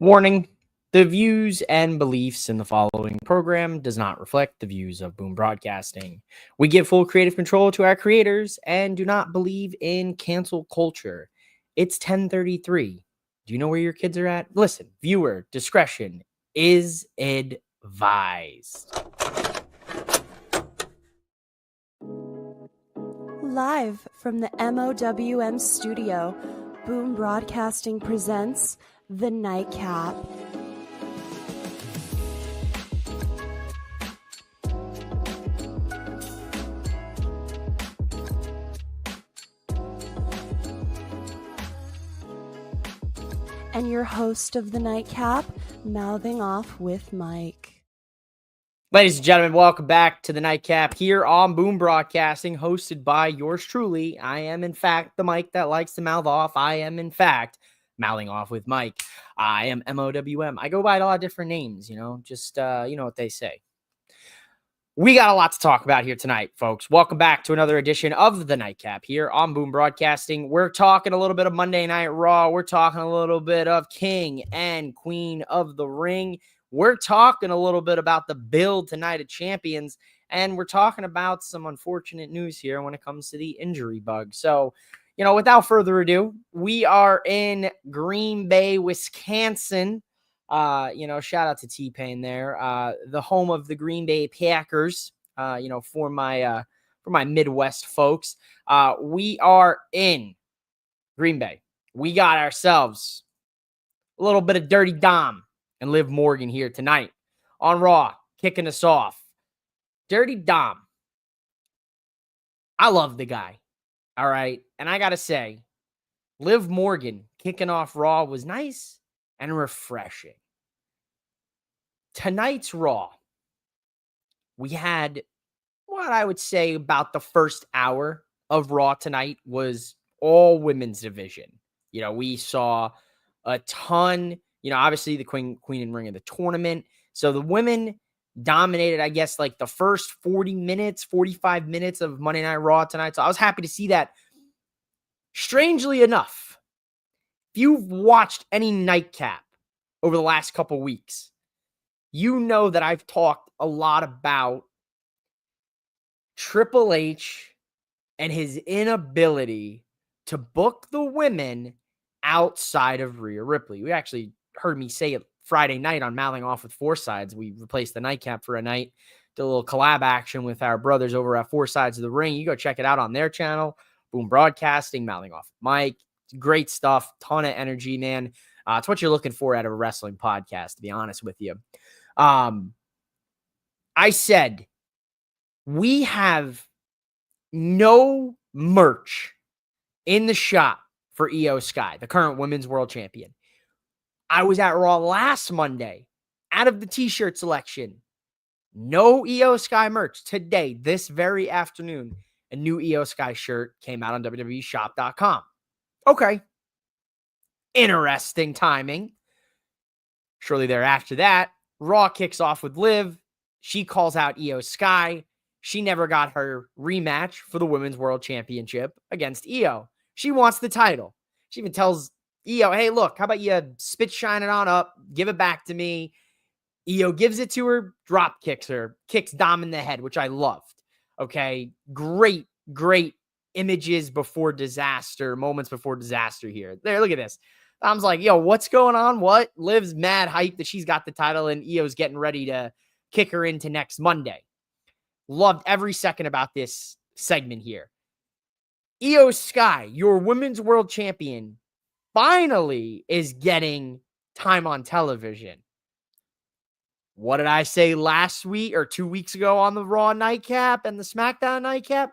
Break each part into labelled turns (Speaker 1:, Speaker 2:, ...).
Speaker 1: Warning, the views and beliefs in the following program does not reflect the views of Boom Broadcasting. We give full creative control to our creators and do not believe in cancel culture. It's 10:33. Do you know where your kids are at? Listen, viewer discretion is advised.
Speaker 2: Live from the MOWM studio, Boom Broadcasting presents The Nightcap. And your host of The Nightcap, mouthing off with Mike.
Speaker 1: Ladies and gentlemen, welcome back to the Nightcap here on Boom Broadcasting, hosted by yours truly. I am, in fact, the Mike that likes to mouth off. I am, in fact, mouthing off with Mike. I am MOWM. I go by a lot of different names, you know what they say. We got a lot to talk about here tonight, folks. Welcome back to another edition of the Nightcap here on Boom Broadcasting. We're talking a little bit of Monday Night Raw. We're talking a little bit of King and Queen of the Ring. We're talking a little bit about the build tonight of champions, and we're talking about some unfortunate news here when it comes to the injury bug. So, without further ado, we are in Green Bay, Wisconsin. Shout out to T-Pain there, the home of the Green Bay Packers, for my Midwest folks. We are in Green Bay. We got ourselves a little bit of Dirty Dom and Liv Morgan here tonight on Raw, kicking us off. Dirty Dom. I love the guy. All right. And I got to say, Liv Morgan kicking off Raw was nice and refreshing. Tonight's Raw, we had what I would say about the first hour of Raw tonight was all women's division. We saw a ton. Obviously the queen and ring of the tournament. So the women dominated, I guess, like the first 45 minutes of Monday Night Raw tonight. So I was happy to see that. Strangely enough, if you've watched any Nightcap over the last couple weeks, you know that I've talked a lot about Triple H and his inability to book the women outside of Rhea Ripley. We actually heard me say it Friday night on Mouthing Off with Four Sides. We replaced the Nightcap for a night, did a little collab action with our brothers over at Four Sides of the Ring. You go check it out on their channel, Boom Broadcasting, Mouthing Off with Mike. Great stuff, ton of energy, man. It's what you're looking for out of a wrestling podcast, to be honest with you. I said we have no merch in the shop for Io Sky, the current women's world champion. I was at Raw last Monday. Out of the t-shirt selection, no Io Sky merch. Today, this very afternoon, a new Io Sky shirt came out on WWEshop.com. Okay. Interesting timing. Shortly thereafter that, Raw kicks off with Liv. She calls out Io Sky. She never got her rematch for the Women's World Championship against Io. She wants the title. She even tells Io, hey, look, how about you spit shine it on up, give it back to me. Io gives it to her, drop kicks her, kicks Dom in the head, which I loved. Okay, great images before disaster, moments before disaster here. There, look at this. Dom's like, yo, what's going on? What? Liv's mad hype that she's got the title, and Io's getting ready to kick her into next Monday. Loved every second about this segment here. Io Sky, your women's world champion, finally is getting time on television. What did I say last week or 2 weeks ago on the Raw Nightcap and the SmackDown Nightcap?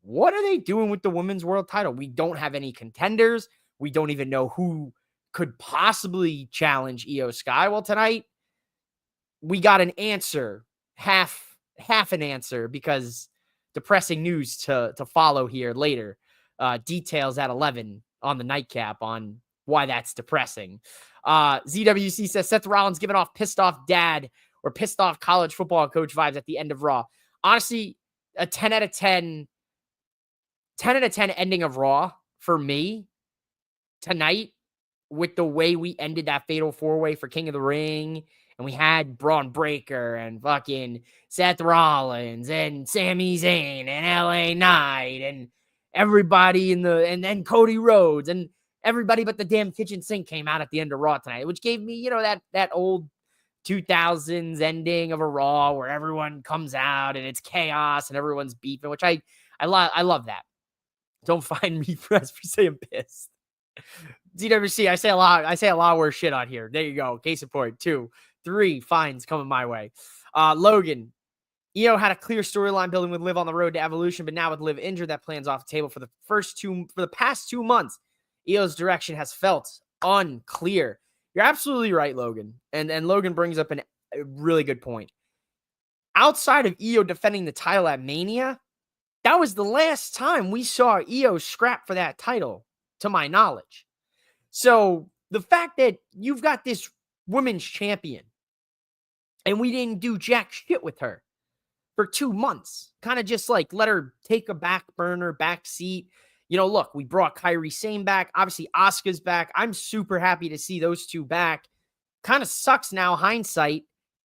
Speaker 1: What are they doing with the women's world title? We don't have any contenders. We don't even know who could possibly challenge Io Sky. Well, tonight we got an answer, half an answer, because depressing news to follow here later. Details at 11 on the Nightcap on why that's depressing. ZWC says Seth Rollins giving off pissed off dad or pissed off college football coach vibes at the end of Raw. Honestly, a 10 out of 10 ending of Raw for me tonight with the way we ended that fatal 4-way for King of the Ring, and we had Braun Breaker and fucking Seth Rollins and Sami Zayn and LA Knight and everybody and then Cody Rhodes and everybody but the damn kitchen sink came out at the end of Raw tonight, which gave me, that old 2000s ending of a Raw where everyone comes out and it's chaos and everyone's beefing, which I love that. Don't find me for saying pissed. DWC, I say a lot worse shit on here. There you go. Case in point. 2, 3 fines coming my way. Logan, Io had a clear storyline building with Liv on the road to Evolution, but now with Liv injured, that plan's off the table for the past 2 months. Io's direction has felt unclear. You're absolutely right, Logan. And Logan brings up a really good point. Outside of Io defending the title at Mania, that was the last time we saw Io scrap for that title, to my knowledge. So the fact that you've got this women's champion and we didn't do jack shit with her for 2 months, kind of just like let her take a back seat. Look, we brought Kairi Sane back. Obviously, Asuka's back. I'm super happy to see those two back. Kind of sucks now, hindsight,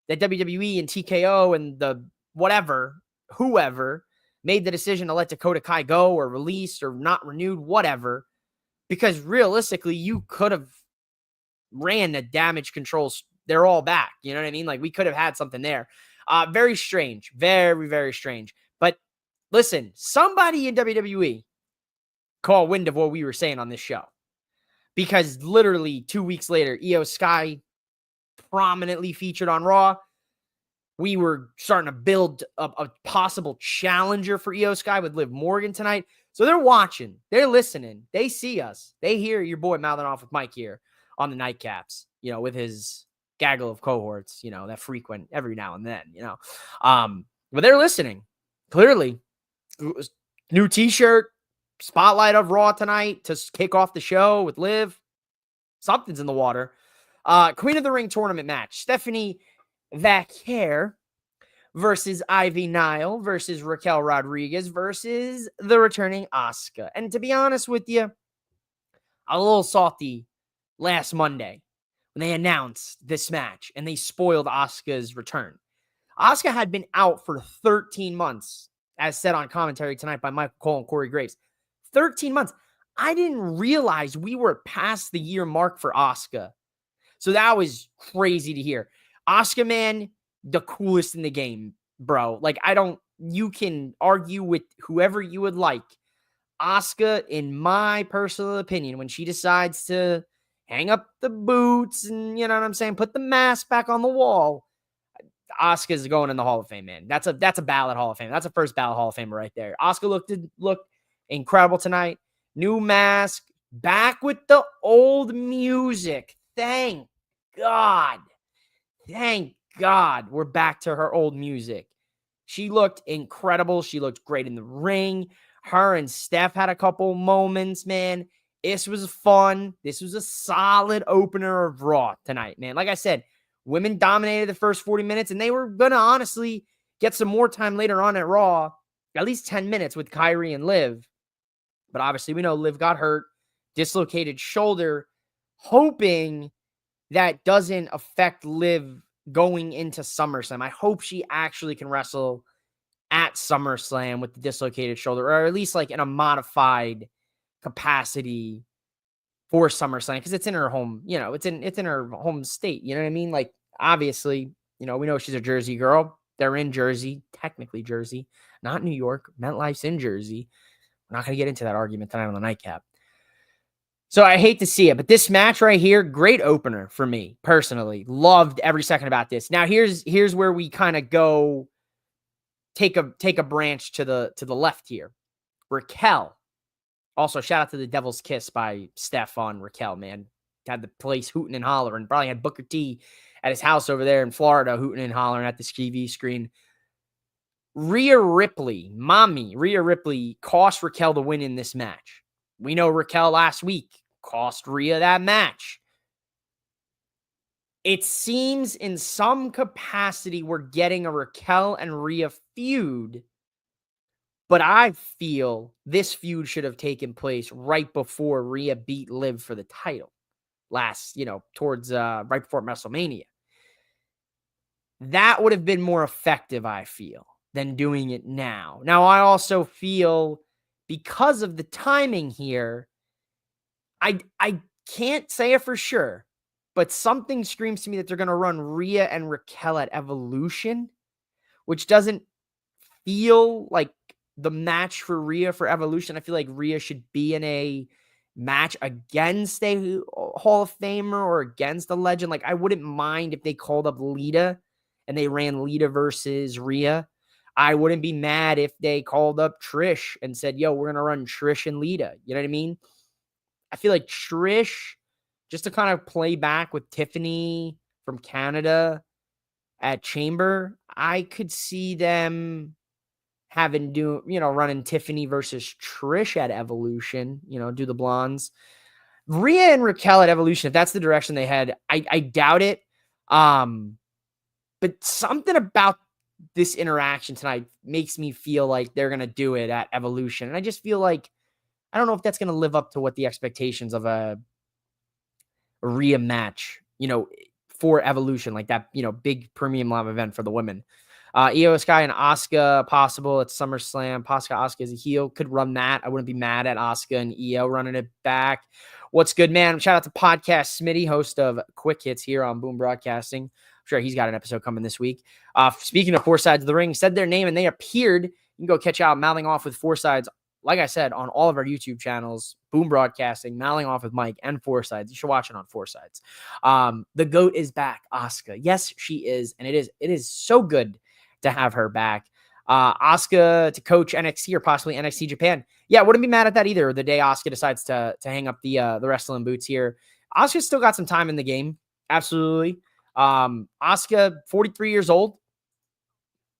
Speaker 1: that WWE and TKO and the whoever made the decision to let Dakota Kai go or released or not renewed, whatever. Because realistically, you could have ran the damage controls. They're all back. You know what I mean? Like, we could have had something there. Very strange. Very, very strange. But listen, somebody in WWE call wind of what we were saying on this show. Because literally 2 weeks later, Io Sky prominently featured on Raw. We were starting to build a possible challenger for Io Sky with Liv Morgan tonight. So they're watching. They're listening. They see us. They hear your boy mouthing off with Mike here on the Nightcaps, with his gaggle of cohorts, that frequent every now and then, But they're listening. Clearly. New t-shirt, spotlight of Raw tonight to kick off the show with Liv. Something's in the water. Queen of the Ring tournament match. Stephanie Vaquer versus Ivy Nile versus Raquel Rodriguez versus the returning Asuka. And to be honest with you, a little salty last Monday when they announced this match and they spoiled Asuka's return. Asuka had been out for 13 months, as said on commentary tonight by Michael Cole and Corey Graves. 13 months. I didn't realize we were past the year mark for Asuka. So that was crazy to hear. Asuka, man, the coolest in the game, bro. Like, you can argue with whoever you would like. Asuka, in my personal opinion, when she decides to hang up the boots and, put the mask back on the wall, Asuka's going in the Hall of Fame, man. That's a ballot Hall of Fame. That's a first ballot Hall of Famer right there. Asuka looked incredible tonight. New mask, back with the old music. Thank God. Thank God we're back to her old music. She looked incredible. She looked great in the ring. Her and Steph had a couple moments, man. This was fun. This was a solid opener of Raw tonight, man. Like I said, women dominated the first 40 minutes, and they were going to honestly get some more time later on at Raw, at least 10 minutes with Kairi and Liv. But obviously, we know Liv got hurt, dislocated shoulder, hoping that doesn't affect Liv going into SummerSlam. I hope she actually can wrestle at SummerSlam with the dislocated shoulder, or at least like in a modified capacity for SummerSlam, because it's in her home, it's in her home state. You know what I mean? Like, obviously, we know she's a Jersey girl. They're in Jersey, technically Jersey, not New York. MetLife's in Jersey. We're not going to get into that argument tonight on the Nightcap. So I hate to see it, but this match right here, great opener for me personally. Loved every second about this. Now here's where we kind of go take a branch to the left here. Raquel. Also, shout out to the Devil's Kiss by Steph on Raquel, man. Had the place hooting and hollering. Probably had Booker T at his house over there in Florida hooting and hollering at the TV screen. Rhea Ripley cost Raquel the win in this match. We know Raquel last week cost Rhea that match. It seems in some capacity we're getting a Raquel and Rhea feud, but I feel this feud should have taken place right before Rhea beat Liv for the title. towards right before WrestleMania. That would have been more effective, I feel, than doing it now. Now, I also feel because of the timing here, I can't say it for sure, but something screams to me that they're going to run Rhea and Raquel at Evolution, which doesn't feel like the match for Rhea for Evolution. I feel like Rhea should be in a match against a Hall of Famer or against a legend. Like, I wouldn't mind if they called up Lita and they ran Lita versus Rhea. I wouldn't be mad if they called up Trish and said, yo, we're going to run Trish and Lita. You know what I mean? I feel like Trish, just to kind of play back with Tiffany from Canada at Chamber, I could see them running Tiffany versus Trish at Evolution, do the blondes. Rhea and Raquel at Evolution, if that's the direction they head, I doubt it. But something about this interaction tonight makes me feel like they're going to do it at Evolution. And I just feel like, I don't know if that's going to live up to what the expectations of a Rhea match, for Evolution, like that, big premium live event for the women. Io Sky and Asuka possible at SummerSlam. Asuka as a heel could run that. I wouldn't be mad at Asuka and Io running it back. What's good, man? Shout out to Podcast Smitty, host of Quick Hits here on Boom Broadcasting. I'm sure he's got an episode coming this week. Speaking of Four Sides of the Ring, said their name and they appeared. You can go catch out Mouthing Off with Four Sides, like I said, on all of our YouTube channels, Boom Broadcasting, Mouthing Off with Mike, and Four Sides. You should watch it on Four Sides. The GOAT is back, Asuka. Yes, she is, and it is so good to have her back. Asuka to coach NXT or possibly NXT Japan. Yeah, wouldn't be mad at that either. The day Asuka decides to hang up the wrestling boots here. Asuka's still got some time in the game. Absolutely. Asuka, 43 years old.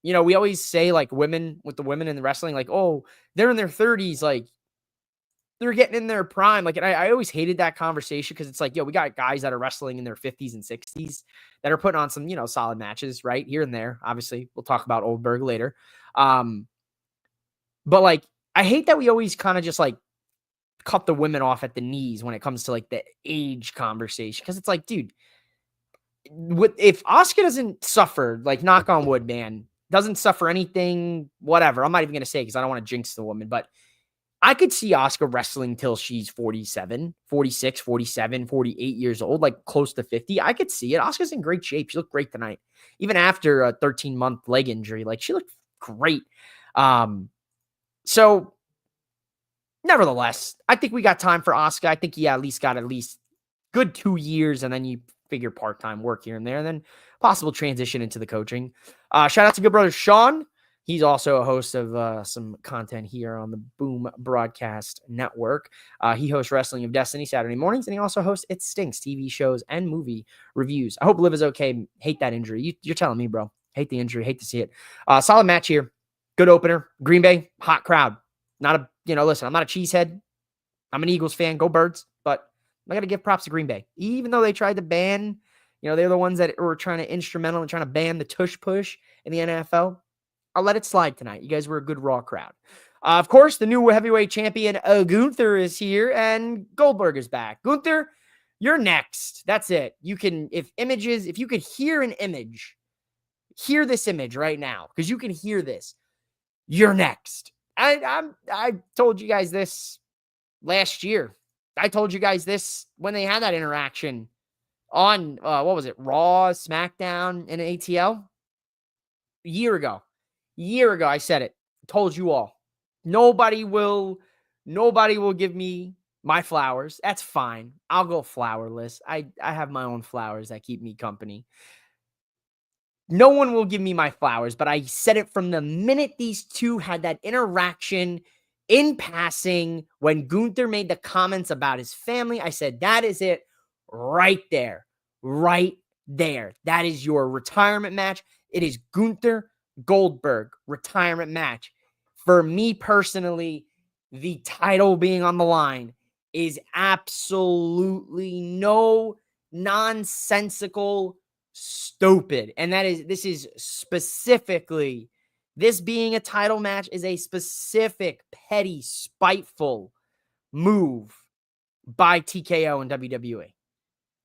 Speaker 1: We always say like women in the wrestling, like, oh, they're in their 30s, like they're getting in their prime. Like, and I always hated that conversation because it's like, yo, we got guys that are wrestling in their 50s and 60s that are putting on some, solid matches right here and there. Obviously, we'll talk about Oldberg later. But like, I hate that we always kind of just like cut the women off at the knees when it comes to like the age conversation. Cause it's like, dude, if Asuka doesn't suffer, like knock on wood, man, doesn't suffer anything, whatever. I'm not even going to say because I don't want to jinx the woman, but I could see Asuka wrestling till she's 47, 46, 47, 48 years old, like close to 50. I could see it. Asuka's in great shape. She looked great tonight. Even after a 13-month leg injury, like she looked great. So nevertheless, I think we got time for Asuka. I think he at least got good 2 years, and then you figure part-time work here and there, and then possible transition into the coaching. Shout out to good brother Sean. He's also a host of some content here on the Boom Broadcast Network. He hosts Wrestling of Destiny Saturday mornings, and he also hosts It Stinks TV shows and movie reviews. I hope Liv is okay. Hate that injury. You're telling me, bro. Hate the injury. Hate to see it. Solid match here. Good opener. Green Bay, hot crowd. Listen, I'm not a cheesehead. I'm an Eagles fan. Go Birds. But I got to give props to Green Bay. Even though they tried to ban, they're the ones that were trying to instrumental and trying to ban the tush push in the NFL. I'll let it slide tonight. You guys were a good Raw crowd. Of course, the new heavyweight champion, Gunther, is here, and Goldberg is back. Gunther, you're next. That's it. If you could hear an image, hear this image right now, because you can hear this. You're next. I told you guys this last year. I told you guys this when they had that interaction on, what was it, Raw, SmackDown, and ATL? A year ago, I said it. Told you all. Nobody will give me my flowers. That's fine. I'll go flowerless. I have my own flowers that keep me company. No one will give me my flowers, but I said it from the minute these two had that interaction in passing when Gunther made the comments about his family. I said, that is it right there. Right there. That is your retirement match. It is Gunther Goldberg retirement match. For me personally, the title being on the line is absolutely no nonsensical stupid. And this being a title match is a specific, petty, spiteful move by TKO and WWE.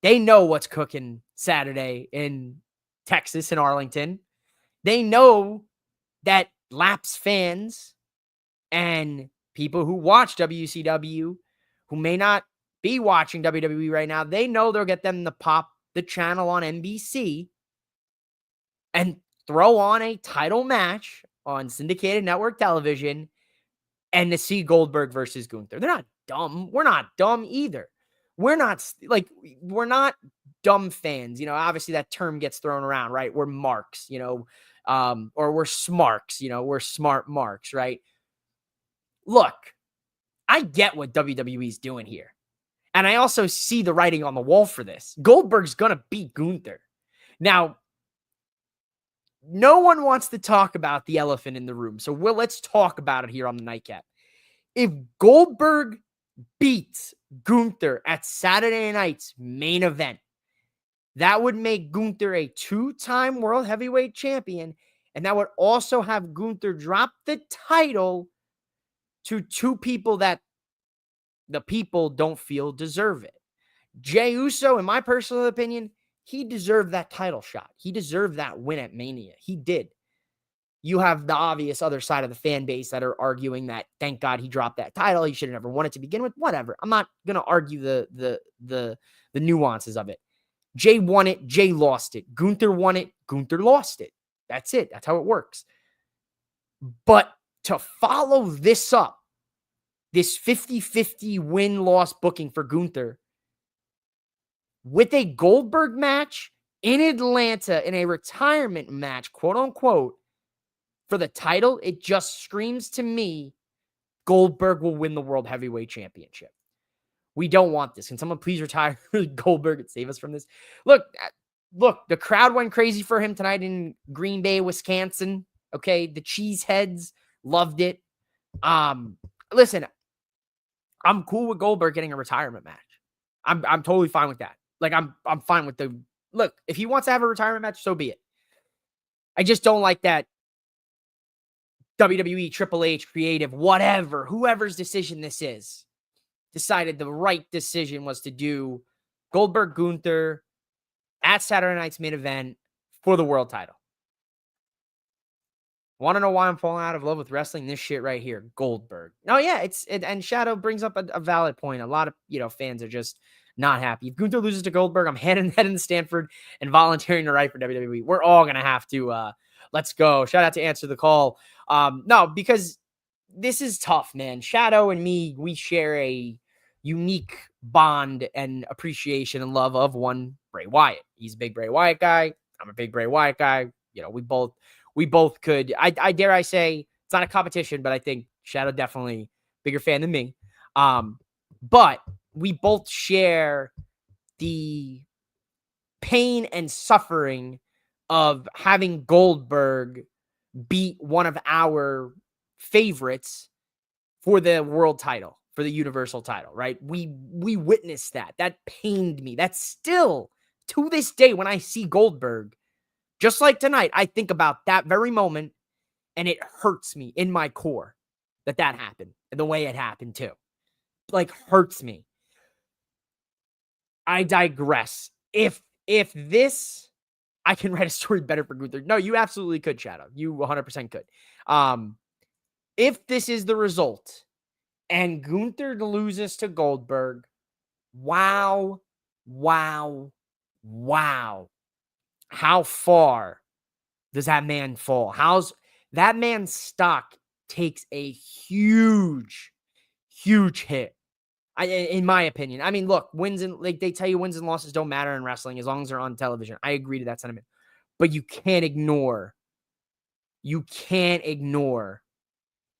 Speaker 1: They know what's cooking Saturday in Texas and Arlington. They know that Laps fans and people who watch WCW, who may not be watching WWE right now, they know they'll get them to pop the channel on NBC and throw on a title match on syndicated network television and to see Goldberg versus Gunther. They're not dumb. We're not dumb either. We're not dumb fans. You know, obviously that term gets thrown around, right? We're marks, or we're smarks, we're smart marks, right? Look, I get what WWE's doing here. And I also see the writing on the wall for this. Goldberg's going to beat Gunther. Now, no one wants to talk about the elephant in the room. So let's talk about it here on the Nightcap. If Goldberg beats Gunther at Saturday night's main event, that would make Gunther a 2-time World Heavyweight Champion. And that would also have Gunther drop the title to 2 people that the people don't feel deserve it. Jey Uso, in my personal opinion, he deserved that title shot. He deserved that win at Mania. He did. You have the obvious other side of the fan base that are arguing that, thank God he dropped that title. He should have never won it to begin with. Whatever. I'm not going to argue the nuances of it. Jey won it. Jey lost it. Gunther won it. Gunther lost it. That's it. That's how it works. But to follow this up, this 50-50 win-loss booking for Gunther with a Goldberg match in Atlanta, in a retirement match, quote unquote, for the title, it just screams to me Goldberg will win the World Heavyweight Championship. We don't want this. Can someone please retire Goldberg and save us from this? Look, the crowd went crazy for him tonight in Green Bay, Wisconsin. Okay, the cheeseheads loved it. Listen, I'm cool with Goldberg getting a retirement match. I'm totally fine with that. Like, I'm fine with look, if he wants to have a retirement match, so be it. I just don't like that WWE, Triple H, creative, whatever, whoever's decision this is, decided the right decision was to do Goldberg Gunther at Saturday night's main event for the world title. Want to know why I'm falling out of love with wrestling? This shit right here, Goldberg. No, yeah, and Shadow brings up a valid point. A lot of fans are just not happy. If Gunther loses to Goldberg, I'm heading to Stanford and volunteering to write for WWE. We're all gonna have to let's go. Shout out to Answer the Call. No, because this is tough, man. Shadow and me, we share a unique bond and appreciation and love of one Bray Wyatt. He's a big Bray Wyatt guy. I'm a big Bray Wyatt guy. We both could, I dare I say, it's not a competition, but I think Shadow definitely bigger fan than me. But we both share the pain and suffering of having Goldberg beat one of our favorites for the world title, for the universal title, right? We witnessed that. That pained me. That's still, to this day, when I see Goldberg, just like tonight, I think about that very moment, and it hurts me in my core that happened, and the way it happened too. Like, hurts me. I digress. If this, I can write a story better for Gunther. No, you absolutely could, Shadow. You 100% could. If this is the result, and Gunther loses to Goldberg, wow. How far does that man fall? That man's stock takes a huge hit. In my opinion. I mean, look, they tell you wins and losses don't matter in wrestling as long as they're on television. I agree to that sentiment. But you can't ignore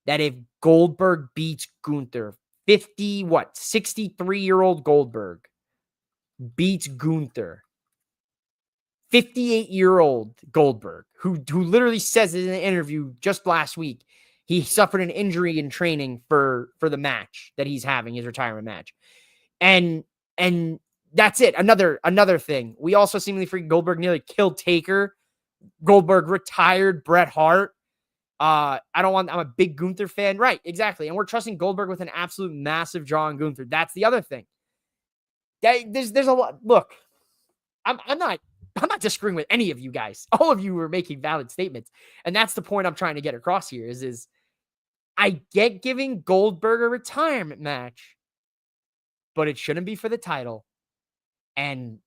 Speaker 1: that if Goldberg beats Gunther, 63-year-old Goldberg beats Gunther, 58-year-old Goldberg, who literally says in an interview just last week, he suffered an injury in training for the match that he's having, his retirement match. And that's it. Another thing. We also seemingly freaking Goldberg nearly killed Taker. Goldberg retired Bret Hart. I'm a big Gunther fan. Right, exactly. And we're trusting Goldberg with an absolute massive draw on Gunther. That's the other thing. There's a lot. Look, I'm not disagreeing with any of you guys. All of you were making valid statements. And that's the point I'm trying to get across here is I get giving Goldberg a retirement match, but it shouldn't be for the title. And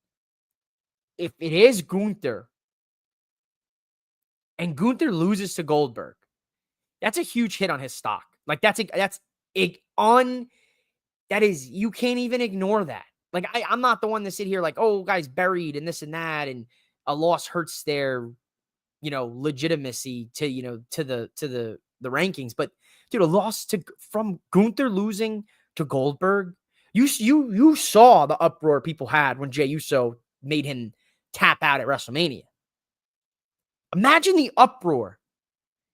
Speaker 1: if it is Gunther and Gunther loses to Goldberg, that's a huge hit on his stock. Like you can't even ignore that. Like I'm not the one to sit here like, oh, guy's buried and this and that, and a loss hurts their, legitimacy to the rankings. But dude, a loss from Gunther losing to Goldberg, you saw the uproar people had when Jey Uso made him tap out at WrestleMania. Imagine the uproar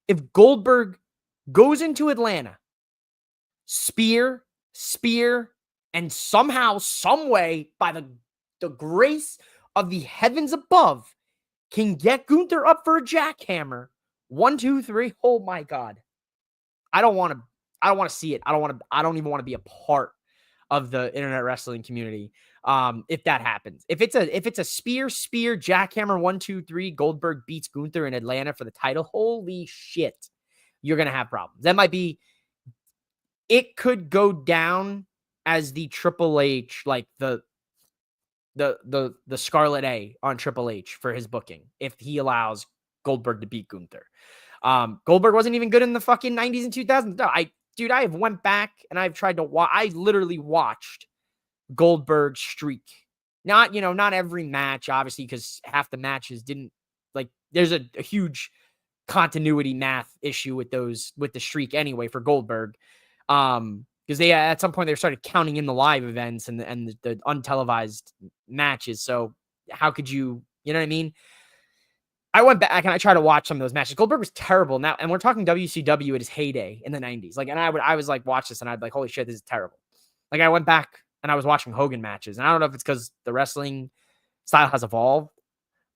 Speaker 1: if Goldberg goes into Atlanta, spear, and somehow, some way, by the grace of the heavens above, can get Gunther up for a jackhammer. 1, 2, 3. Oh my God. I don't want to see it. I don't even want to be a part of the internet wrestling community. If that happens, if it's a spear, jackhammer, 1, 2, 3, Goldberg beats Gunther in Atlanta for the title. Holy shit. You're going to have problems. It could go down as the Triple H, like the Scarlet A on Triple H for his booking, if he allows Goldberg to beat Gunther. Goldberg wasn't even good in the fucking 90s and 2000s. No, I have went back and I've tried to watch. I literally watched Goldberg's streak. Not every match, obviously, because half the matches didn't, like, there's a huge continuity math issue with the streak anyway for Goldberg. Because they at some point they started counting in the live events and the untelevised matches. So how could you know what I mean? I went back and I tried to watch some of those matches. Goldberg was terrible now, and we're talking WCW at his heyday in the 90s. Like, and I was like, watch this, and I'd be like, holy shit, this is terrible. Like, I went back and I was watching Hogan matches, and I don't know if it's because the wrestling style has evolved,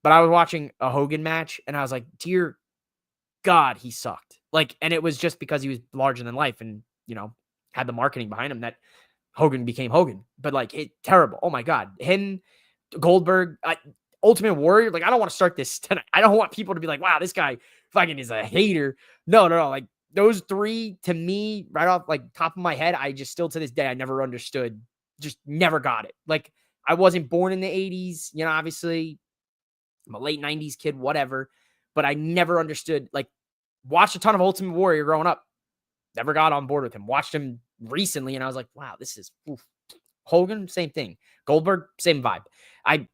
Speaker 1: but I was watching a Hogan match, and I was like, dear God, he sucked. Like, and it was just because he was larger than life, and had the marketing behind him that Hogan became Hogan. But like, terrible. Oh my God, him, Goldberg, Ultimate Warrior. Like, I don't want to start this tonight. I don't want people to be like, wow, this guy fucking is a hater. No. Like, those three, to me, right off, like, top of my head, I just still to this day, I never understood, just never got it. Like, I wasn't born in the 80s, obviously I'm a late 90s kid, whatever, but I never understood, like, watched a ton of Ultimate Warrior growing up. Never got on board with him. Watched him recently, and I was like, wow, this is oof. Hogan, same thing. Goldberg, same vibe. I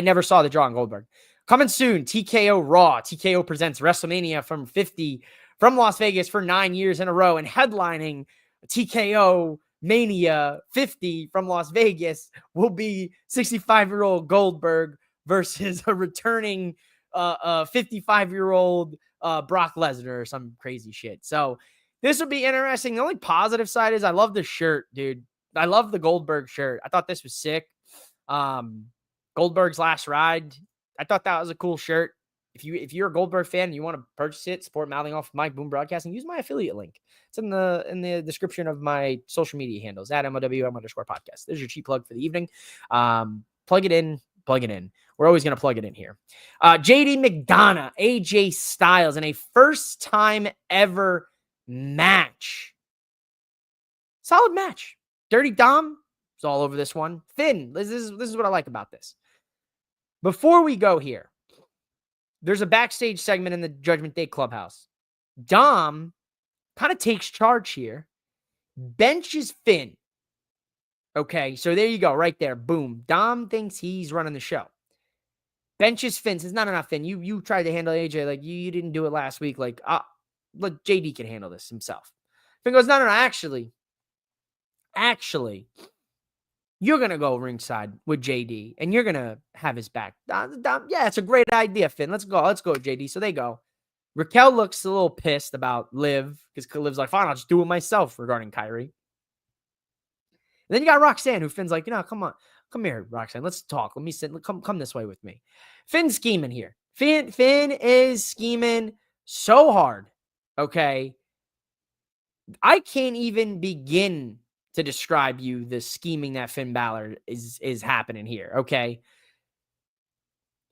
Speaker 1: never saw the draw on Goldberg. Coming soon, TKO Raw. TKO presents WrestleMania from 50 from Las Vegas for 9 years in a row, and headlining TKO Mania 50 from Las Vegas will be 65-year-old Goldberg versus a returning 55-year-old Brock Lesnar or some crazy shit. So this will be interesting. The only positive side is I love the shirt, dude. I love the Goldberg shirt. I thought this was sick. Goldberg's Last Ride. I thought that was a cool shirt. If you're a Goldberg fan and you want to purchase it, support Mouthing Off Mike Boom Broadcasting, use my affiliate link. It's in the description of my social media handles at MOWM_podcast. There's your cheap plug for the evening. Plug it in. We're always going to plug it in here. JD McDonough, AJ Styles in a first time ever match. Solid match. Dirty Dom is all over this one. Finn, this is what I like about this. Before we go here, there's a backstage segment in the Judgment Day Clubhouse. Dom kind of takes charge here, benches Finn. Okay, so there you go, right there. Boom. Dom thinks he's running the show. Benches Finn, says, no, Finn, you tried to handle AJ, like, you didn't do it last week. Like, let JD can handle this himself. Finn goes, no, actually, you're going to go ringside with JD, and you're going to have his back. Yeah, it's a great idea, Finn. Let's go, JD. So they go. Raquel looks a little pissed about Liv, because Liv's like, fine, I'll just do it myself regarding Kyrie. And then you got Roxanne, who Finn's like, come on. Come here, Roxanne. Let's talk. Let me sit. Come this way with me. Finn's scheming here. Finn is scheming so hard. Okay. I can't even begin to describe you the scheming that Finn Balor is happening here. Okay.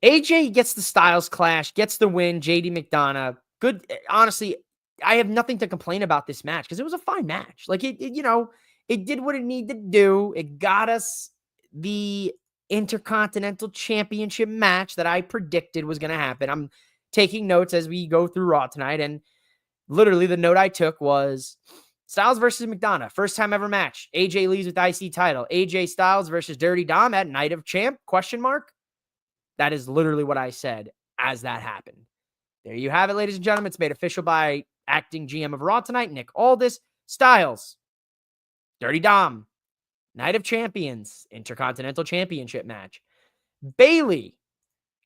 Speaker 1: AJ gets the Styles Clash, gets the win. JD McDonough, good. Honestly, I have nothing to complain about this match because it was a fine match. Like it did what it needed to do. It got us the Intercontinental Championship match that I predicted was going to happen. I'm taking notes as we go through Raw tonight, and literally the note I took was Styles versus McDonough, first time ever match. AJ leaves with IC title. AJ Styles versus Dirty Dom at Night of Champ? ? That is literally what I said as that happened. There you have it, ladies and gentlemen. It's made official by acting GM of Raw tonight, Nick Aldis. Styles, Dirty Dom, Night of Champions, Intercontinental Championship match. Bayley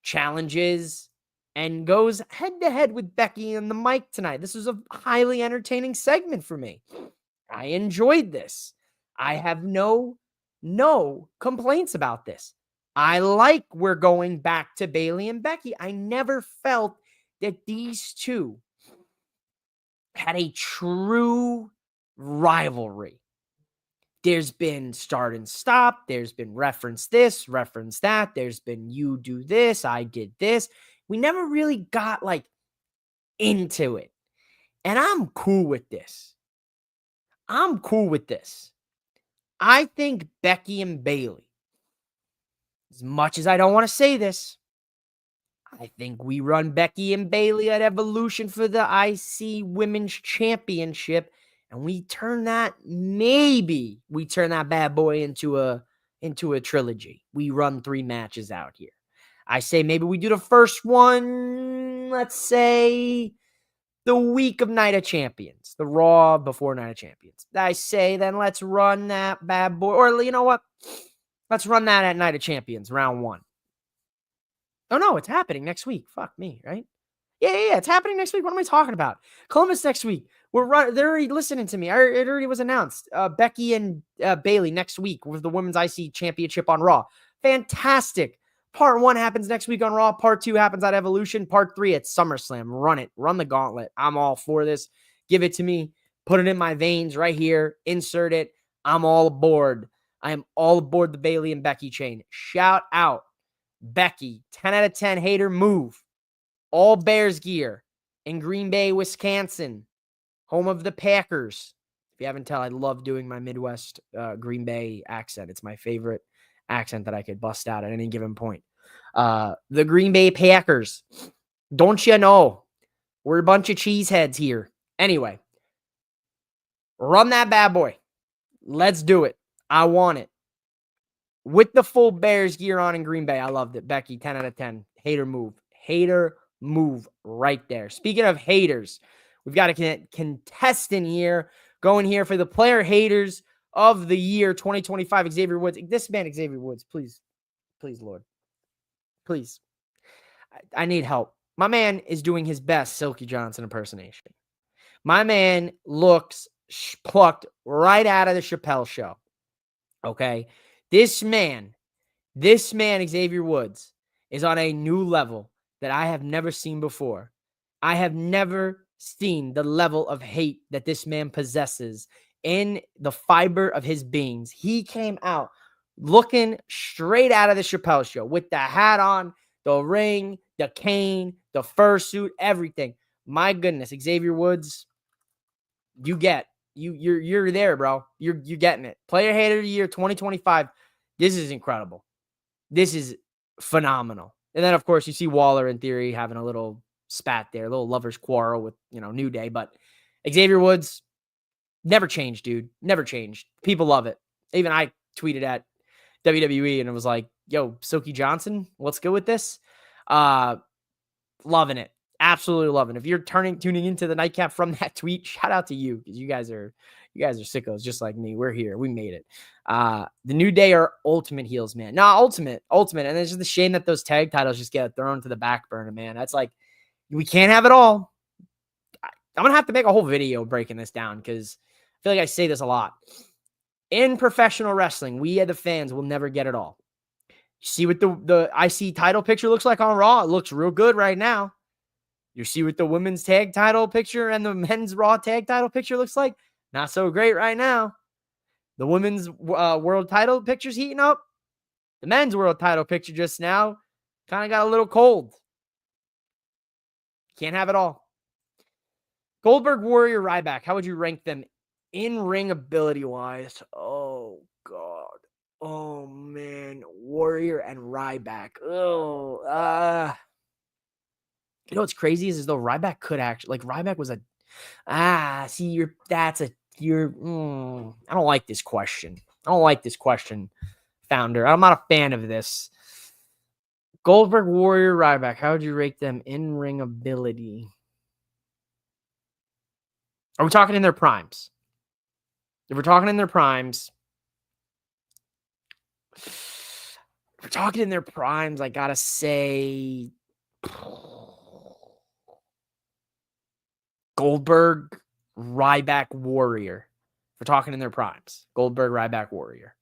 Speaker 1: challenges and goes head-to-head with Becky and the mic tonight. This was a highly entertaining segment for me. I enjoyed this. I have no complaints about this. I like we're going back to Bayley and Becky. I never felt that these two had a true rivalry. There's been start and stop. There's been reference this, reference that. There's been you do this, I did this. We never really got like into it. And I'm cool with this. I think Becky and Bayley, as much as I don't want to say this, I think we run Becky and Bayley at Evolution for the IC Women's Championship, and we turn that bad boy into a trilogy. We run 3 matches out here. I say maybe we do the first one, let's say the week of Night of Champions, the Raw before Night of Champions. I say then let's run that bad boy, or you know what? Let's run that at Night of Champions, round 1. Oh, no, it's happening next week. Fuck me, right? Yeah, it's happening next week. What am I talking about? Columbus next week. They're already listening to me. It already was announced. Becky and Bayley next week with the Women's IC Championship on Raw. Fantastic. Part 1 happens next week on Raw. Part 2 happens at Evolution. Part 3 at SummerSlam. Run it. Run the gauntlet. I'm all for this. Give it to me. Put it in my veins right here. Insert it. I'm all aboard. I am all aboard the Bayley and Becky chain. Shout out Becky. 10 out of 10 hater move. All Bears gear in Green Bay, Wisconsin. Home of the Packers. If you haven't tell, I love doing my Midwest Green Bay accent. It's my favorite accent that I could bust out at any given point. The Green Bay Packers. Don't you know? We're a bunch of cheeseheads here. Anyway, run that bad boy. Let's do it. I want it. With the full Bears gear on in Green Bay. I loved it. Becky, 10 out of 10. Hater move. Hater move right there. Speaking of haters, we've got a contestant here going here for the player haters of the year 2025. Xavier Woods. This man, Xavier Woods, please, Lord. Please. I need help. My man is doing his best Silky Johnson impersonation. My man looks plucked right out of the Chappelle show. Okay? This man, Xavier Woods, is on a new level that I have never seen before. I have never seen the level of hate that this man possesses in the fiber of his beings. He came out looking straight out of the Chappelle show with the hat on, the ring, the cane, the fursuit, everything. My goodness, Xavier Woods, you're there, bro. You're getting it. Player hater of the year 2025. This is incredible. This is phenomenal. And then, of course, you see Waller in theory having a little spat there, a little lover's quarrel with, New Day. But Xavier Woods never changed, dude. Never changed. People love it. Even I tweeted at WWE and it was like, yo, Silky Johnson, let's go with this. Loving it. Absolutely loving it. If you're tuning into the Nightcap from that tweet, shout out to you because you guys are sickos just like me. We're here. We made it. The New Day are ultimate heels, man. No, ultimate. And it's just a shame that those tag titles just get thrown to the back burner, man. That's like, we can't have it all. I'm going to have to make a whole video breaking this down because I feel like I say this a lot. In professional wrestling, we as the fans will never get it all. You see what the IC title picture looks like on Raw? It looks real good right now. You see what the women's tag title picture and the men's Raw tag title picture looks like? Not so great right now. The women's world title picture's heating up. The men's world title picture just now Kind of got a little cold. Can't have it all. Goldberg, Warrior, Ryback. How would you rank them in-ring ability-wise? Oh, God. Oh, man. Warrior and Ryback. Oh, you know what's crazy is as though Ryback could actually, like, Ryback was I don't like this question. I don't like this question, founder. I'm not a fan of this. Goldberg, Warrior, Ryback. How would you rate them in-ring ability? Are we talking in their primes? If we're talking in their primes, I gotta say Goldberg, Ryback, Warrior. If we're talking in their primes, Goldberg, Ryback, Warrior.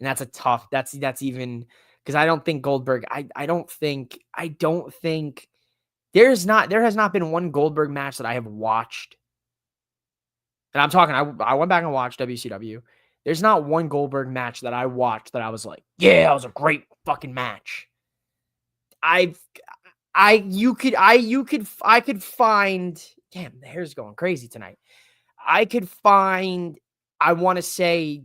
Speaker 1: And that's a tough, that's even, because I don't think Goldberg, I don't think there has not been one Goldberg match that I have watched. And I'm talking, I went back and watched WCW. There's not one Goldberg match that I watched that I was like, yeah, that was a great fucking match. I could find, damn, the hair's going crazy tonight. I could find, I want to say,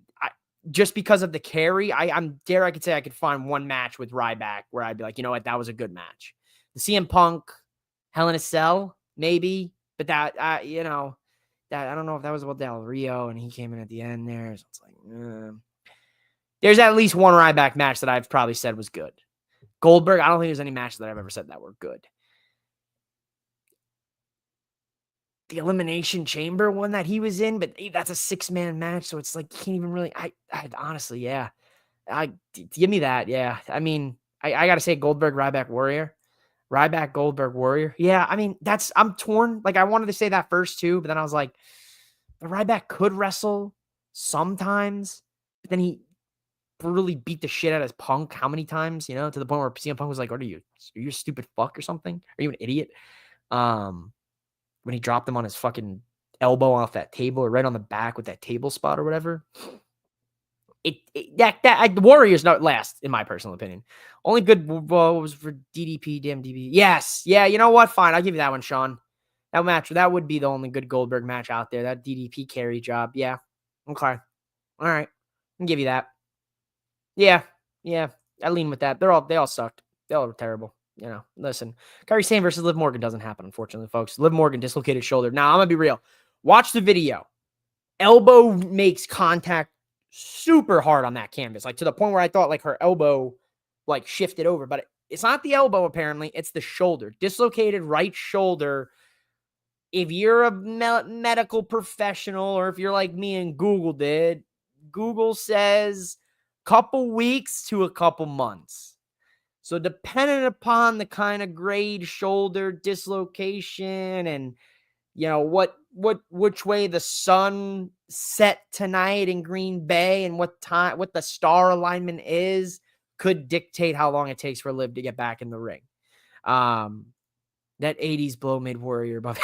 Speaker 1: just because of the carry, I could say I could find one match with Ryback where I'd be like, you know what, that was a good match. The CM Punk, Hell in a Cell, maybe, but that, that I don't know if that was about Del Rio and he came in at the end there. So it's like, there's at least one Ryback match that I've probably said was good. Goldberg, I don't think there's any match that I've ever said that were good. The Elimination Chamber one that he was in, but that's a 6-man match, so it's like you can't even really. I honestly, yeah, give me that. Yeah, I mean, I gotta say Goldberg, Ryback, Warrior, Ryback, Goldberg, Warrior. Yeah, I mean I'm torn. Like I wanted to say that first too, but then I was like, the Ryback could wrestle sometimes, but then he brutally beat the shit out of Punk how many times? To the point where CM Punk was like, "What are you a stupid fuck or something? Are you an idiot?" When he dropped him on his fucking elbow off that table or right on the back with that table spot or whatever. The Warriors not last, in my personal opinion. Only good was for DDP, damn DDP. Yes. Yeah, you know what? Fine. I'll give you that one, Sean. That would be the only good Goldberg match out there. That DDP carry job. Yeah. Okay. All right. I'll give you that. Yeah. Yeah. I lean with that. They all sucked. They all were terrible. Listen, Kairi Sane versus Liv Morgan doesn't happen, unfortunately, folks. Liv Morgan dislocated shoulder. Now, I'm going to be real. Watch the video. Elbow makes contact super hard on that canvas, like to the point where I thought like her elbow like shifted over, but it's not the elbow, apparently. It's the shoulder. Dislocated right shoulder. If you're a medical professional or if you're like me and Google did, Google says couple weeks to a couple months. So depending upon the kind of grade shoulder dislocation and which way the sun set tonight in Green Bay and what the star alignment is could dictate how long it takes for Liv to get back in the ring. That 80s blow made Warrior above.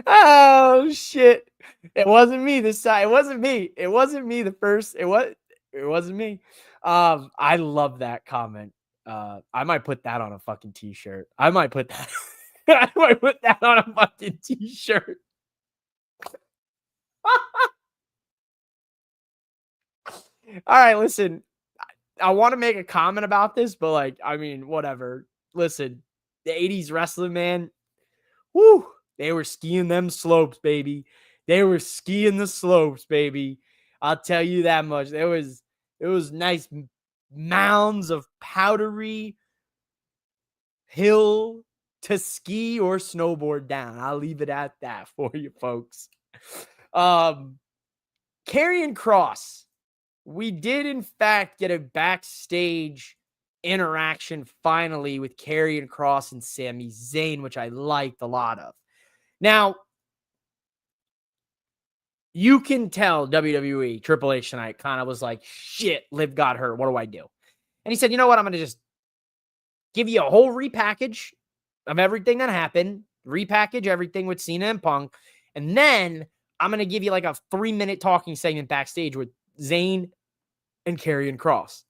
Speaker 1: Oh shit. It wasn't me this time. It wasn't me. It wasn't me the first. It wasn't me. I love that comment. I might put that on a fucking t-shirt. I might put that on a fucking t-shirt. All right, listen. I want to make a comment about this, but like, I mean, whatever. Listen, the 80s wrestling, man. Woo! They were skiing them slopes, baby. They were skiing the slopes, baby. I'll tell you that much. It was nice mounds of powdery hill to ski or snowboard down. I'll leave it at that for you folks. Karrion Kross. We did in fact get a backstage interaction finally with Karrion Kross and Sami Zayn, which I liked a lot of. Now, you can tell WWE, Triple H tonight kind of was like, shit, Liv got hurt. What do I do? And he said, you know what? I'm going to just give you a whole repackage of everything that happened. repackage everything with Cena and Punk. And then I'm going to give you like a 3-minute talking segment backstage with Zayn and Karrion Kross.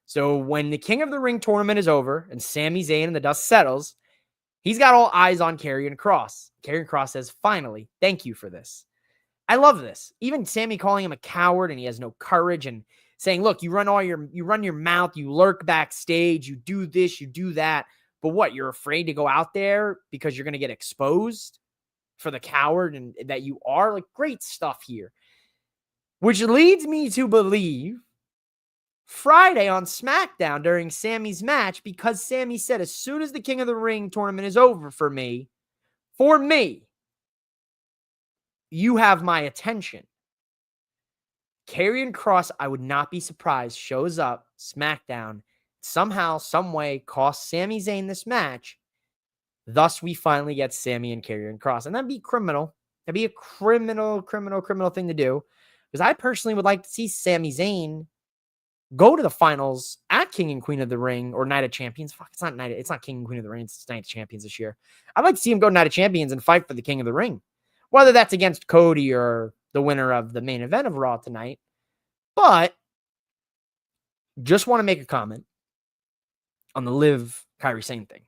Speaker 1: So when the King of the Ring tournament is over and Sami Zayn and the dust settles, he's got all eyes on Karrion Kross. Karrion Kross says, finally, thank you for this. I love this. Even Sami calling him a coward and he has no courage and saying, look, you run your mouth, you lurk backstage, you do this, you do that. But what, you're afraid to go out there because you're going to get exposed for the coward and that you are? Like, great stuff here. Which leads me to believe Friday on SmackDown during Sami's match, because Sami said, as soon as the King of the Ring tournament is over for me, you have my attention. Karrion Kross, I would not be surprised, shows up SmackDown, somehow, some way, costs Sami Zayn this match. Thus, we finally get Sami and Karrion Kross. And that'd be criminal. That'd be a criminal thing to do. Because I personally would like to see Sami Zayn go to the finals at King and Queen of the Ring or Night of Champions. Fuck, it's not King and Queen of the Ring. It's Night of Champions this year. I'd like to see him go to Night of Champions and fight for the King of the Ring. Whether that's against Cody or the winner of the main event of Raw tonight. But just want to make a comment on the Liv Kairi Sane thing.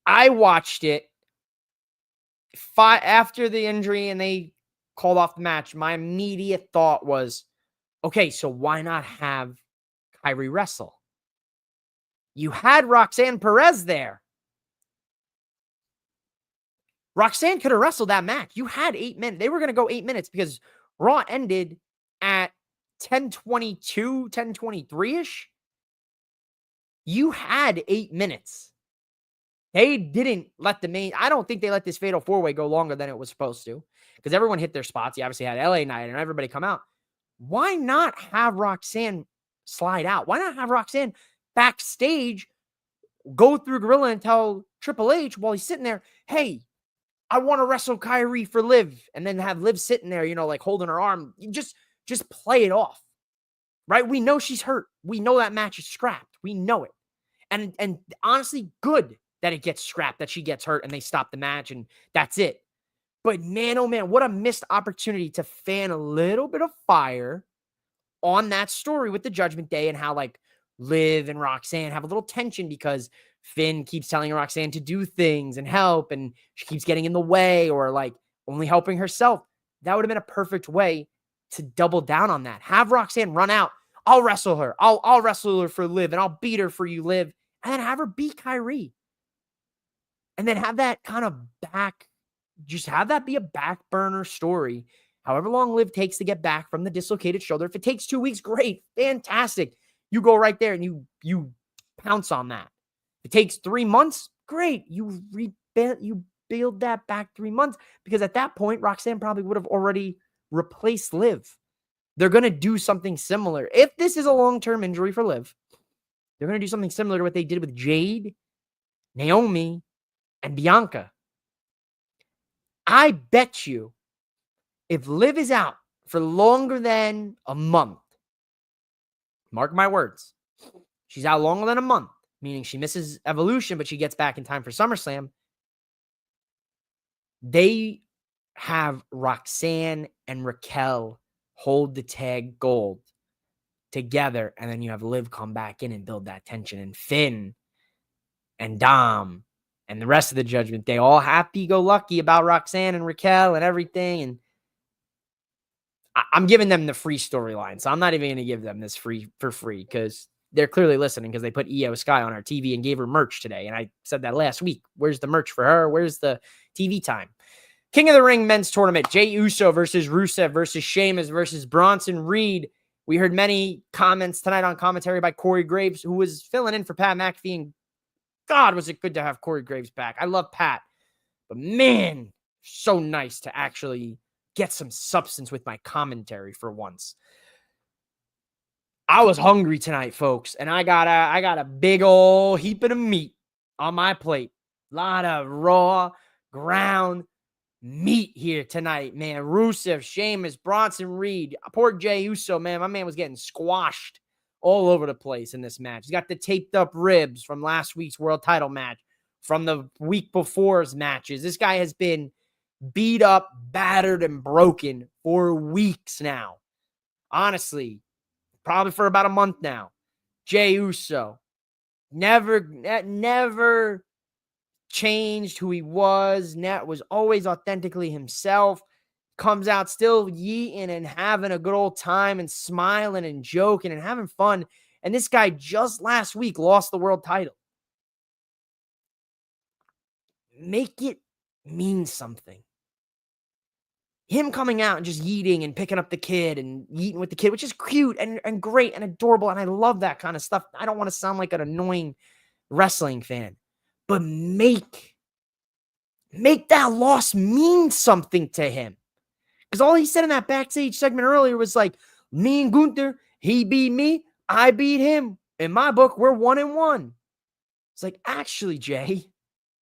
Speaker 1: I watched it after the injury and they called off the match. My immediate thought was, okay, so why not have Kairi wrestle? You had Roxanne Perez there. Roxanne could have wrestled that match. You had 8 minutes. They were going to go 8 minutes because Raw ended at 10:22, 10:23-ish. You had 8 minutes. They didn't let I don't think they let this Fatal 4-Way go longer than it was supposed to because everyone hit their spots. You obviously had LA Knight and everybody come out. Why not have Roxanne slide out? Why not have Roxanne backstage go through Gorilla and tell Triple H while he's sitting there, hey, I want to wrestle Kairi for Liv, and then have Liv sitting there, like holding her arm. You just play it off, right? We know she's hurt. We know that match is scrapped. We know it. And honestly, good that it gets scrapped, that she gets hurt and they stop the match and that's it. But man, oh man, what a missed opportunity to fan a little bit of fire on that story with the Judgment Day and how like Liv and Roxanne have a little tension because Finn keeps telling Roxanne to do things and help, and she keeps getting in the way or like only helping herself. That would have been a perfect way to double down on that. Have Roxanne run out. I'll wrestle her. I'll wrestle her for Liv, and I'll beat her for you, Liv. And then have her beat Kairi. And then have that kind of just have that be a back burner story. However long Liv takes to get back from the dislocated shoulder. If it takes 2 weeks, great. Fantastic. You go right there and you pounce on that. If it takes 3 months, great. You build that back 3 months because at that point, Roxanne probably would have already replaced Liv. They're going to do something similar. If this is a long-term injury for Liv, they're going to do something similar to what they did with Jade, Naomi, and Bianca. I bet you if Liv is out for longer than a month, mark my words, she's out longer than a month, meaning she misses Evolution, but she gets back in time for SummerSlam. They have Roxanne and Raquel hold the tag gold together, and then you have Liv come back in and build that tension, and Finn and Dom and the rest of the Judgment Day all happy-go-lucky about Roxanne and Raquel and everything, and I'm giving them the free storyline, so I'm not even going to give them this for free because they're clearly listening because they put Io Sky on our TV and gave her merch today, and I said that last week. Where's the merch for her? Where's the TV time? King of the Ring men's tournament, Jey Uso versus Rusev versus Sheamus versus Bronson Reed. We heard many comments tonight on commentary by Corey Graves, who was filling in for Pat McAfee, and God, was it good to have Corey Graves back. I love Pat, but man, so nice to actually get some substance with my commentary for once. I was hungry tonight, folks, and I got a big old heap of meat on my plate. A lot of raw, ground meat here tonight, man. Rusev, Sheamus, Bronson Reed, poor Jey Uso, man. My man was getting squashed all over the place in this match. He's got the taped up ribs from last week's world title match. from the week before's matches. This guy has been beat up, battered, and broken for weeks now. Honestly, probably for about a month now. Jey Uso never changed who he was. Was always authentically himself. Comes out still yeeting and having a good old time and smiling and joking and having fun. And this guy just last week lost the world title. Make it mean something. Him coming out and just yeeting and picking up the kid and yeeting with the kid, which is cute and great and adorable. And I love that kind of stuff. I don't want to sound like an annoying wrestling fan, but make that loss mean something to him. Because all he said in that backstage segment earlier was like, me and Gunther, he beat me, I beat him. In my book, we're 1-1. It's like, actually, Jay,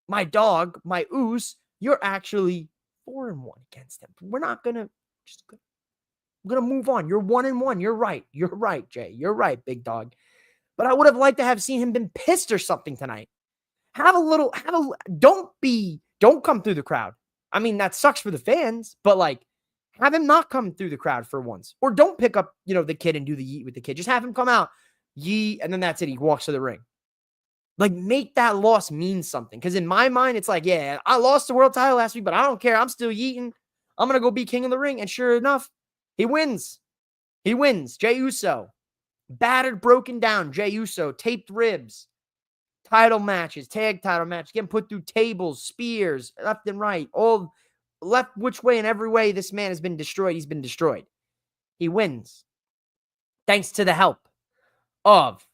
Speaker 1: my dog, my Oos, you're actually 4-1 against him. We're not gonna I'm gonna move on. You're 1-1. You're right. You're right, Jay. You're right, big dog. But I would have liked to have seen him been pissed or something tonight. Don't come through the crowd. I mean, that sucks for the fans, but like, have him not come through the crowd for once. Or don't pick up, the kid and do the yeet with the kid. Just have him come out, yeet, and then that's it. He walks to the ring. Like, make that loss mean something. Because in my mind, it's like, yeah, I lost the world title last week, but I don't care. I'm still yeeting. I'm going to go be king of the ring. And sure enough, he wins. He wins. Jey Uso. Battered, broken down. Jey Uso. Taped ribs. Title matches. Tag title matches. Getting put through tables, spears, left and right. All left which way and every way this man has been destroyed. He's been destroyed. He wins. Thanks to the help of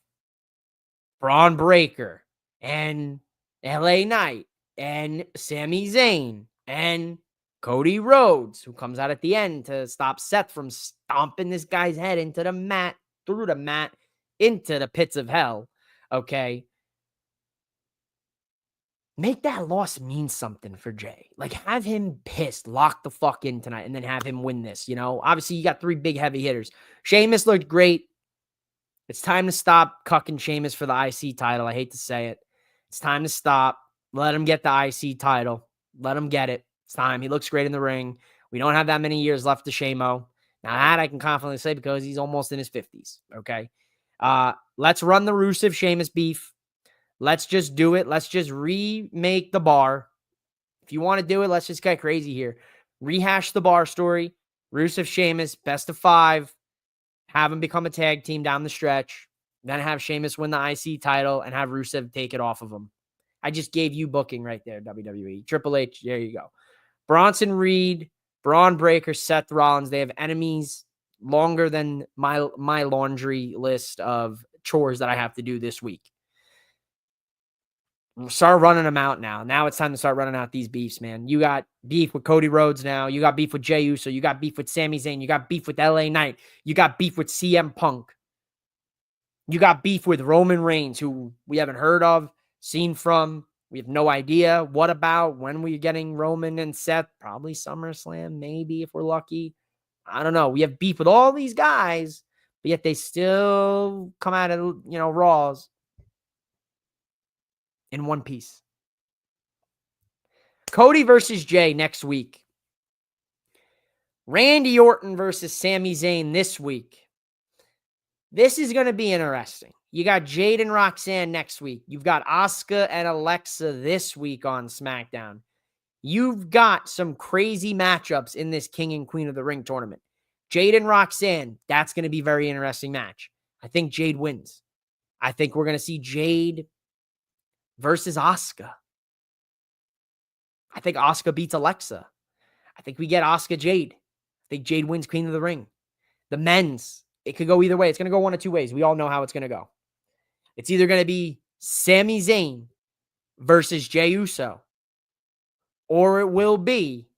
Speaker 1: Braun Breaker and LA Knight and Sami Zayn and Cody Rhodes, who comes out at the end to stop Seth from stomping this guy's head into the mat, through the mat, into the pits of hell. Okay. Make that loss mean something for Jay. Like, have him pissed, lock the fuck in tonight, and then have him win this, Obviously, you got 3 big heavy hitters. Sheamus looked great. It's time to stop cucking Sheamus for the IC title. I hate to say it. It's time to stop. Let him get the IC title. Let him get it. It's time. He looks great in the ring. We don't have that many years left to Shamo. Now, that I can confidently say because he's almost in his 50s, okay? Let's run the Rusev Sheamus beef. Let's just do it. Let's just remake the bar. If you want to do it, let's just get crazy here. Rehash the bar story. Rusev Sheamus, best of 5. Have them become a tag team down the stretch. Then have Sheamus win the IC title and have Rusev take it off of him. I just gave you booking right there, WWE. Triple H, there you go. Bronson Reed, Braun Breaker, Seth Rollins. They have enemies longer than my laundry list of chores that I have to do this week. Start running them out now. Now it's time to start running out these beefs, man. You got beef with Cody Rhodes now. You got beef with Jey Uso. You got beef with Sami Zayn. You got beef with LA Knight. You got beef with CM Punk. You got beef with Roman Reigns, who we haven't heard of, seen from. We have no idea what about. When we're getting Roman and Seth. Probably SummerSlam, maybe if we're lucky. I don't know. We have beef with all these guys, but yet they still come out of, Raws in one piece. Cody versus Jay next week. Randy Orton versus Sami Zayn this week. This is going to be interesting. You got Jade and Roxanne next week. You've got Asuka and Alexa this week on SmackDown. You've got some crazy matchups in this King and Queen of the Ring tournament. Jade and Roxanne, that's going to be a very interesting match. I think Jade wins. I think we're going to see Jade versus Asuka. I think Asuka beats Alexa. I think we get Asuka Jade. I think Jade wins Queen of the Ring. The men's, it could go either way. It's going to go one of 2 ways. We all know how it's going to go. It's either going to be Sami Zayn versus Jey Uso, or it will be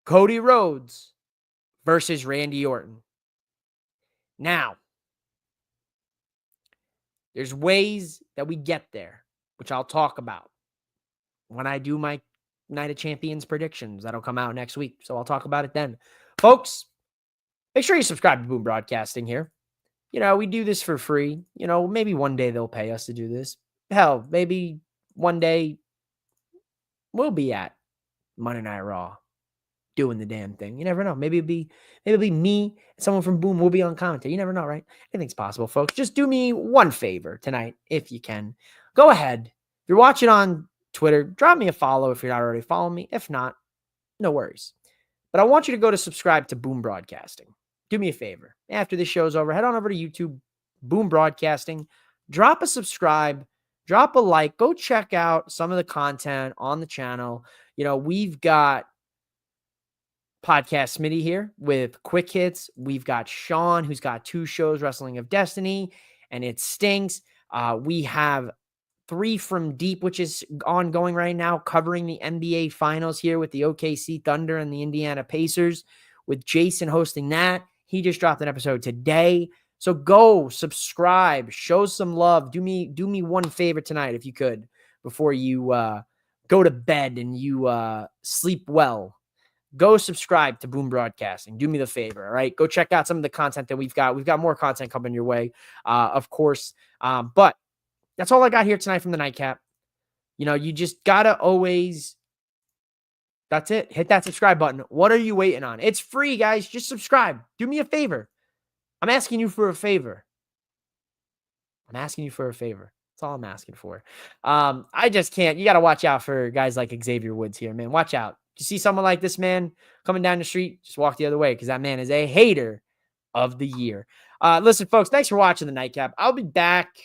Speaker 1: Cody Rhodes versus Randy Orton. Now, there's ways that we get there, which I'll talk about when I do my Night of Champions predictions. That'll come out next week, so I'll talk about it then. Folks, make sure you subscribe to Boom Broadcasting here. We do this for free. Maybe one day they'll pay us to do this. Hell, maybe one day we'll be at Monday Night Raw doing the damn thing. You never know. Maybe it'll be me, someone from Boom will be on commentary. You never know, right? Anything's possible, folks. Just do me one favor tonight, if you can. Go ahead. If you're watching on Twitter, drop me a follow if you're not already following me. If not, no worries. But I want you to go to subscribe to Boom Broadcasting. Do me a favor. After this show's over, head on over to YouTube, Boom Broadcasting. Drop a subscribe, drop a like. Go check out some of the content on the channel. We've got Podcast Smitty here with quick hits. We've got Sean, who's got 2 shows, Wrestling of Destiny, and it stinks. We have 3 from Deep, which is ongoing right now, covering the NBA Finals here with the OKC Thunder and the Indiana Pacers, with Jason hosting that. He just dropped an episode today. So go subscribe, show some love. Do me one favor tonight, if you could, before you go to bed and you sleep well. Go subscribe to Boom Broadcasting. Do me the favor, all right? Go check out some of the content that we've got. We've got more content coming your way, of course. But that's all I got here tonight from the Nightcap. You just got to always, that's it. Hit that subscribe button. What are you waiting on? It's free, guys. Just subscribe. Do me a favor. I'm asking you for a favor. That's all I'm asking for. I just can't. You got to watch out for guys like Xavier Woods here, man. Watch out. You see someone like this man coming down the street, just walk the other way because that man is a hater of the year. Listen, folks, thanks for watching the Nightcap. I'll be back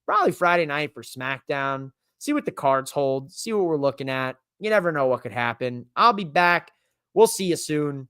Speaker 1: probably Friday night for SmackDown. See what the cards hold. See what we're looking at. You never know what could happen. I'll be back. We'll see you soon.